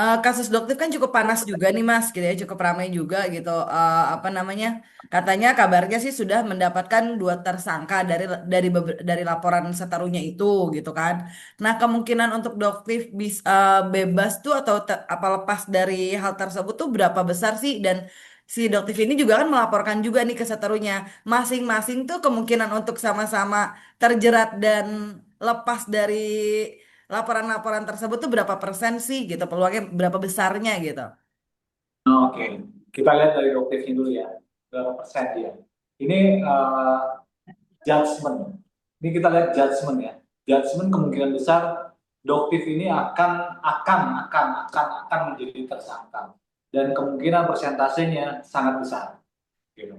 Kasus Doktif kan cukup panas juga nih Mas, gitu ya, cukup ramai juga gitu. Apa namanya? Katanya kabarnya sih sudah mendapatkan dua tersangka dari laporan Setarunya itu, gitu kan. Nah, kemungkinan untuk Doktif bisa bebas tuh atau apa lepas dari hal tersebut tuh berapa besar sih? Dan si Doktif ini juga kan melaporkan juga nih ke Setarunya. Masing-masing tuh kemungkinan untuk sama-sama terjerat dan lepas dari laporan-laporan tersebut tuh berapa persen sih gitu, peluangnya berapa besarnya gitu. Oke, kita lihat dari doktifnya dulu ya, berapa persen dia. Ini judgement. Ini kita lihat judgement ya. Judgement kemungkinan besar doktif ini akan menjadi tersangka dan kemungkinan persentasenya sangat besar. Gitu.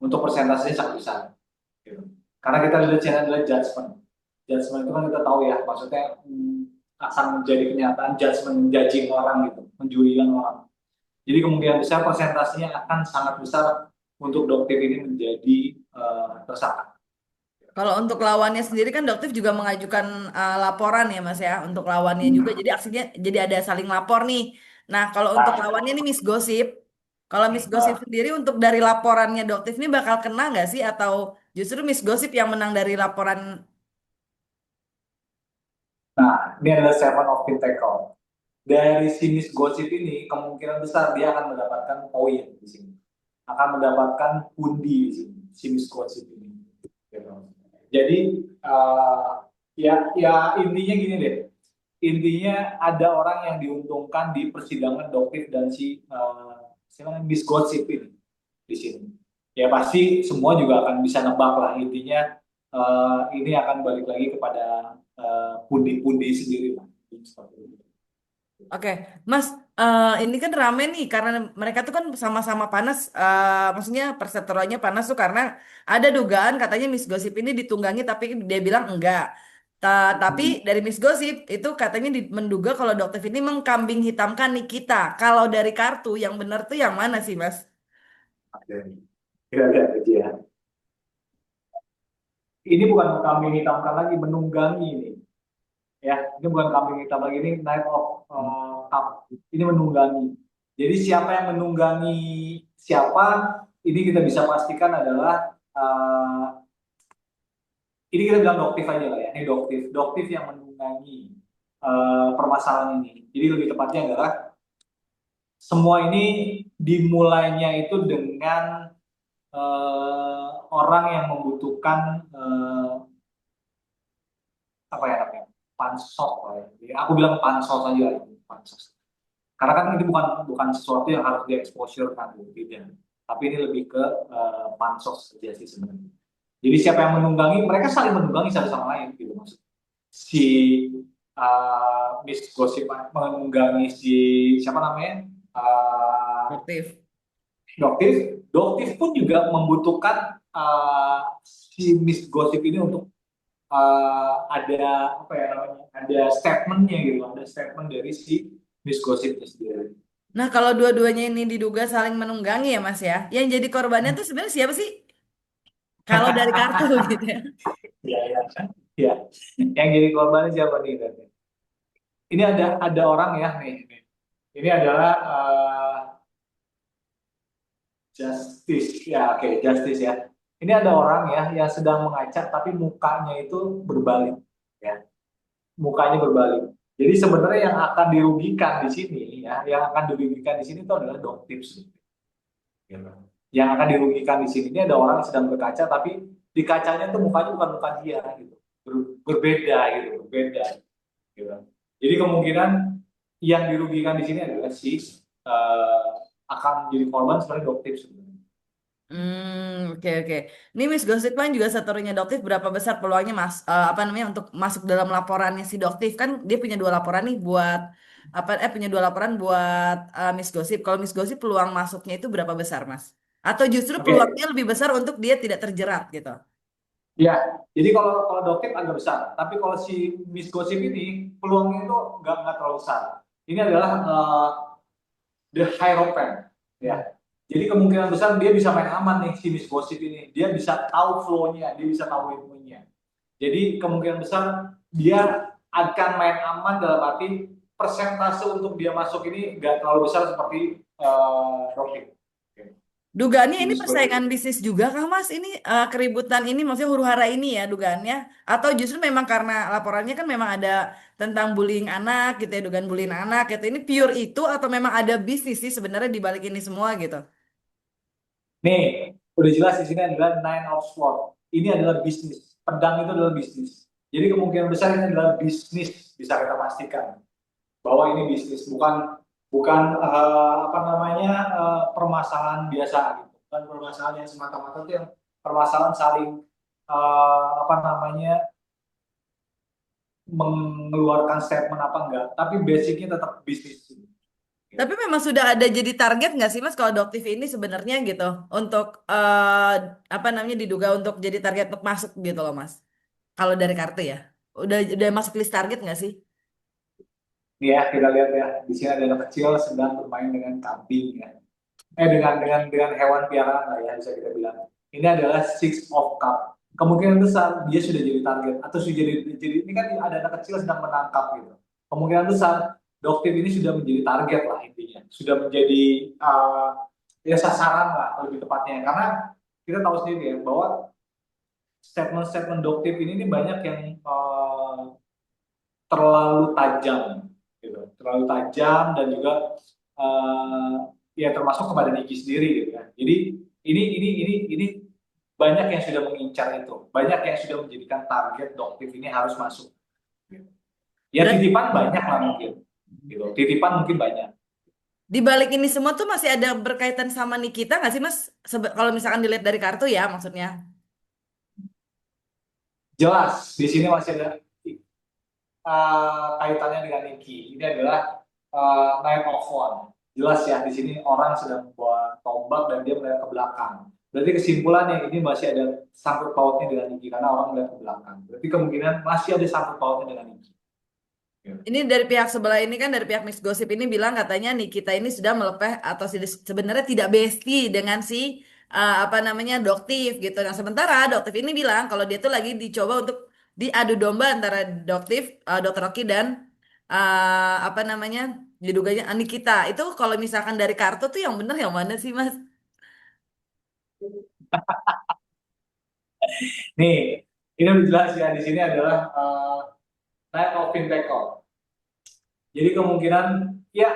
Untuk persentasenya sangat besar. Gitu. Karena kita lihat channel adalah judgement. Judgement itu kan kita tahu ya, maksudnya akan menjadi kenyataan judgement menjudging orang gitu, menjurikan orang. Jadi kemungkinan besar persentasenya akan sangat besar untuk dokter ini menjadi tersangka. Kalau untuk lawannya sendiri kan Doktif juga mengajukan laporan ya Mas ya, untuk lawannya juga. Jadi aksinya jadi ada saling lapor nih. Nah, kalau untuk Nah, lawannya nih Miss Gosip, kalau Miss Gosip sendiri untuk dari laporannya Doktif ini bakal kena nggak sih, atau justru Miss Gosip yang menang dari laporan? ini adalah seven of pentacle. Dari sinis gosip ini kemungkinan besar dia akan mendapatkan poin di sini, akan mendapatkan pundi di sini, sinis gosip ini. Gitu. Jadi ya intinya gini deh, intinya ada orang yang diuntungkan di persidangan doktif dan si siapa Miss Gosip ini di sini. Ya pasti semua juga akan bisa nebak lah, intinya ini akan balik lagi kepada pundi-pundi sendiri lah. Seperti itu. Oke, Mas, ini kan rame nih karena mereka tuh kan sama-sama panas. Maksudnya perseteruannya panas tuh karena ada dugaan katanya Miss Gosip ini ditunggangi, tapi dia bilang enggak. Tapi Hmm. dari Miss Gosip itu katanya menduga kalau Dokter ini mengkambing hitamkan Nikita. Kalau dari kartu yang benar tuh yang mana sih, Mas? Oke. Kira-kira gitu ya. Ini bukan kambing hitamkan lagi, menunggangi ini. Ya, ini bukan kambing hitam lagi, ini Knight of Cup. Ini menunggangi. Jadi siapa yang menunggangi siapa, ini kita bisa pastikan adalah ini kita bilang doktif aja lah ya. Ini doktif, doktif yang menunggangi permasalahan ini. Jadi lebih tepatnya adalah semua ini dimulainya itu dengan orang yang membutuhkan apa ya namanya, pansos lah ya. Jadi aku bilang pansos aja lah, pansos. Karena kan ini bukan bukan sesuatu yang harus diexposure kan, tidak. Tapi ini lebih ke pansos saja sih sebenarnya. Jadi siapa yang menunggangi, mereka saling menunggangi satu sama lain gitu maksud. Si Miss Gosip menunggangi si siapa namanya, Doktif. Doktif. Doktif pun juga membutuhkan si Miss Gosip ini untuk ada apa ya namanya, ada statementnya gitu, ada statement dari si Miss Gossip sendiri. Nah, kalau dua-duanya ini diduga saling menunggangi ya, Mas ya. Yang jadi korbannya tuh sebenarnya siapa sih? Kalau dari kartu gitu ya. Ya, ya, ya. Yang jadi korbannya siapa nih? Ini ada orang ya nih. Ini adalah Justice ya, oke, Justice ya. Ini ada orang ya yang sedang mengacak tapi mukanya itu berbalik ya, mukanya berbalik. Jadi sebenarnya yang akan dirugikan di sini ya, yang akan dirugikan di sini itu adalah doktips. Gitu. Yang akan dirugikan di sini ini ada orang yang sedang berkaca tapi di kacanya tuh mukanya bukan muka dia gitu. Berbeda gitu, berbeda gitu. Jadi kemungkinan yang dirugikan di sini adalah si akan jadi korban sebenarnya doktips sebenarnya. Oke oke. Ini Miss Gossip Line juga satunya Doktif, berapa besar peluangnya Mas, apa namanya, untuk masuk dalam laporannya si Doktif, kan dia punya dua laporan nih buat apa, punya dua laporan buat Miss Gossip. Kalau Miss Gossip peluang masuknya itu berapa besar Mas? Atau justru Oke, peluangnya lebih besar untuk dia tidak terjerat gitu? ya. Jadi kalau dokter agak besar, tapi kalau si Miss Gosip ini peluangnya itu nggak terlalu besar. Ini adalah the Hierophant, ya. Jadi kemungkinan besar dia bisa main aman nih si Miss Gosip ini. Dia bisa tahu flow-nya, dia bisa tahu ilmunya. Jadi kemungkinan besar dia akan main aman dalam arti persentase untuk dia masuk ini nggak terlalu besar seperti Rocket. Dugaannya ini Jadi seperti itu. persaingan bisnis juga kah Mas? Ini keributan ini maksudnya huru-hara ini ya dugaannya? Atau justru memang karena laporannya kan memang ada tentang bullying anak gitu ya, dugaan bullying anak gitu. Ini pure itu atau memang ada bisnis sih sebenarnya di balik ini semua gitu? Nih, udah jelas di sini adalah Nine of Swords. Ini adalah bisnis. Pedang itu adalah bisnis. Jadi kemungkinan besar ini adalah bisnis, bisa kita pastikan bahwa ini bisnis, bukan bukan apa namanya permasalahan biasa gitu. Bukan permasalahan yang semata-mata itu yang permasalahan saling apa namanya mengeluarkan statement apa enggak, tapi basicnya tetap bisnis. Tapi memang sudah ada jadi target nggak sih Mas kalau adoptif ini sebenarnya gitu untuk apa namanya diduga untuk jadi target untuk masuk gitu loh Mas. Kalau dari kartu ya, udah masuk list target nggak sih? Nih ya, kita lihat ya, di sini ada anak kecil sedang bermain dengan kambing ya. Dengan hewan piaraan lah ya, bisa kita bilang. Ini adalah Six of Cup. Kemungkinan besar dia sudah jadi target atau sudah jadi ini kan ada anak kecil sedang menangkap gitu. Kemungkinan besar Dokter ini sudah menjadi target lah intinya, sudah menjadi ya sasaran lah lebih tepatnya. Karena kita tahu sendiri ya bahwa statement-statement Dokter ini banyak yang terlalu tajam gitu, terlalu tajam dan juga uh, ya termasuk kepada Niki sendiri gitu kan. Jadi ini banyak yang sudah mengincar itu, banyak yang sudah menjadikan target Doktif ini harus masuk. Gitu. Ya Berarti titipan banyak lah mungkin, gitu. Titipan mungkin banyak. di balik ini semua tuh masih ada berkaitan sama Nikita nggak sih Mas? Kalau misalkan dilihat dari kartu ya maksudnya. Jelas di sini masih ada kaitannya dengan Niki. Ini adalah Nine of One. Jelas ya di sini orang sedang membawa tombak dan dia melihat ke belakang. Berarti kesimpulannya ini masih ada sangkut pautnya dengan Niki karena orang melihat ke belakang. Berarti kemungkinan masih ada sangkut pautnya dengan Niki. Ya. Ini dari pihak sebelah ini kan dari pihak Miss Gossip ini bilang katanya Nikita ini sudah melepeh atau sebenarnya tidak bestie dengan si apa namanya Doktif gitu. Nah sementara Doktif ini bilang kalau dia tuh lagi dicoba untuk diadu domba antara Doktif, Dokter Rocky dan apa namanya diduganya Nikita. Itu kalau misalkan dari kartu tuh yang benar yang mana sih Mas? Nih, ini udah jelas ya di sini adalah Knight of Pentacle. Jadi kemungkinan ya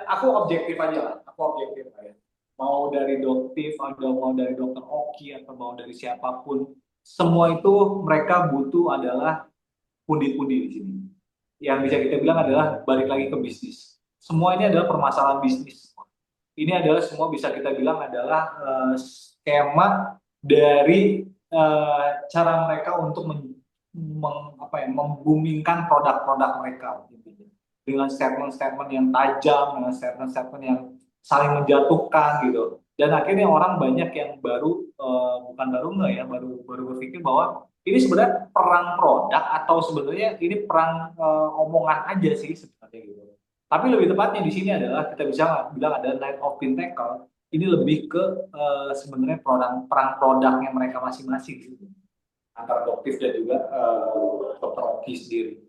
aku objektif aja lah, aku objektif aja. Mau dari Doktif atau mau dari Dokter Oki atau mau dari siapapun, semua itu mereka butuh adalah pundi-pundi di sini. Yang bisa kita bilang adalah balik lagi ke bisnis. Semua ini adalah permasalahan bisnis. Ini adalah semua bisa kita bilang adalah skema dari cara mereka untuk membumingkan produk-produk mereka dengan statement-statement yang tajam, dengan statement-statement yang saling menjatuhkan gitu. Dan akhirnya orang banyak yang bukan baru nggak ya, baru baru berpikir bahwa ini sebenarnya perang produk atau sebenarnya ini perang omongan aja sih sebenarnya gitu. Tapi lebih tepatnya di sini adalah kita bisa bilang ada Night of Pentacle. Ini lebih ke sebenarnya perang produknya mereka masing-masing gitu. Antara Doktif dan juga Dr. Oki sendiri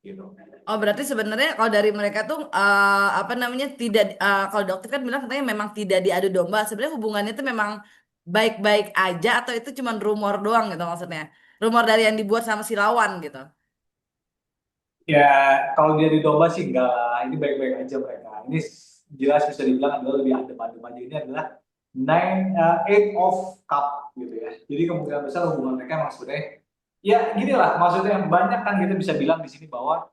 gitu. Oh berarti sebenarnya kalau dari mereka tuh apa namanya tidak kalau dokter kan bilang katanya memang tidak diadu domba. Sebenarnya hubungannya itu memang baik-baik aja atau itu cuma rumor doang gitu maksudnya. Rumor dari yang dibuat sama si lawan gitu. Ya, kalau dia di domba sih enggak, ini baik-baik aja mereka. Ini jelas bisa dibilang adalah lebih adem-adem aja. Ini adalah eight of cup gitu ya. Jadi kemungkinan besar hubungan mereka emang sebenarnya ya gini lah. Maksudnya banyak kan kita bisa bilang di sini bahwa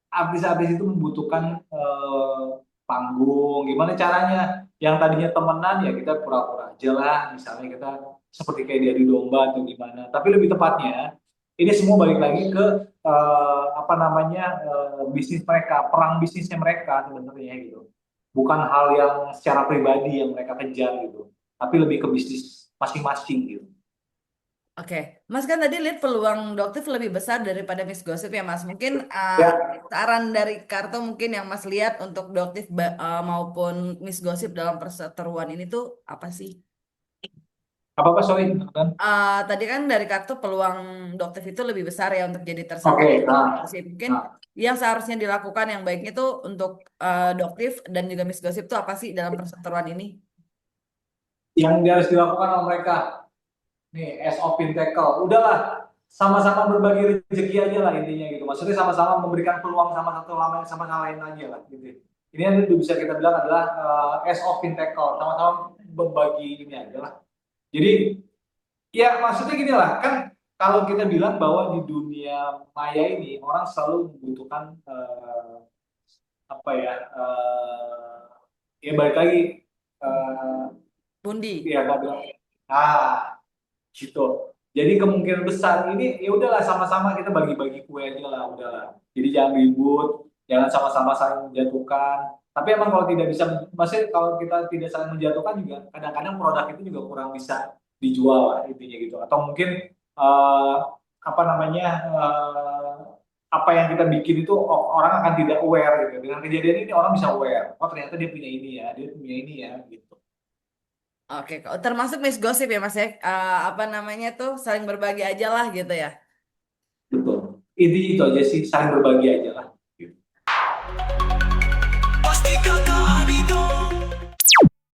artis-artis itu membutuhkan panggung. Gimana caranya? Yang tadinya temenan ya kita pura-pura aja lah. Misalnya kita seperti kayak dia di domba atau gimana. Tapi lebih tepatnya ini semua balik lagi ke apa namanya bisnis mereka, perang bisnisnya mereka sebenarnya gitu. Bukan hal yang secara pribadi yang mereka kejar gitu, tapi lebih ke bisnis masing-masing gitu. Oke, Mas kan tadi lihat peluang dokter lebih besar daripada Miss Gossip ya Mas. Mungkin Ya, saran dari kartu mungkin yang Mas lihat untuk dokter maupun Miss Gossip dalam perseteruan ini tuh apa sih? Apa-apa, sorry, Nathan. Tadi kan dari kartu peluang Dokter itu lebih besar ya untuk jadi tersangka Oke, gosip. Mungkin nah, yang seharusnya dilakukan yang baiknya tuh untuk Doktif dan juga Miss Gosip tuh apa sih dalam perseteruan ini? yang harus dilakukan oleh mereka, nih, as of tackle, udahlah, sama-sama berbagi rezeki aja lah intinya gitu. Maksudnya sama-sama memberikan peluang sama lain aja lah gitu. Ini yang bisa kita bilang adalah as of tackle, sama-sama berbagi ini aja lah. Jadi ya maksudnya gini lah, kan kalau kita bilang bahwa di dunia maya ini orang selalu membutuhkan apa ya, ya balik lagi, eh, Bundi. ya nggak bilang, ah gitu. Jadi kemungkinan besar ini ya udahlah sama-sama kita bagi-bagi kue aja lah, udahlah. Jadi jangan ribut, jangan sama-sama saling menjatuhkan. Tapi emang kalau tidak bisa, maksudnya kalau kita tidak saling menjatuhkan juga, kadang-kadang produk itu juga kurang bisa dijual lah intinya gitu. Atau mungkin apa namanya, apa yang kita bikin itu orang akan tidak aware gitu. Dengan kejadian ini orang bisa aware. Oh ternyata dia punya ini ya, dia punya ini ya gitu. Oke, kok termasuk Miss Gosip ya Mas ya. Apa namanya tuh saling berbagi aja lah gitu ya. Betul. Intinya itu aja sih, saling berbagi aja lah.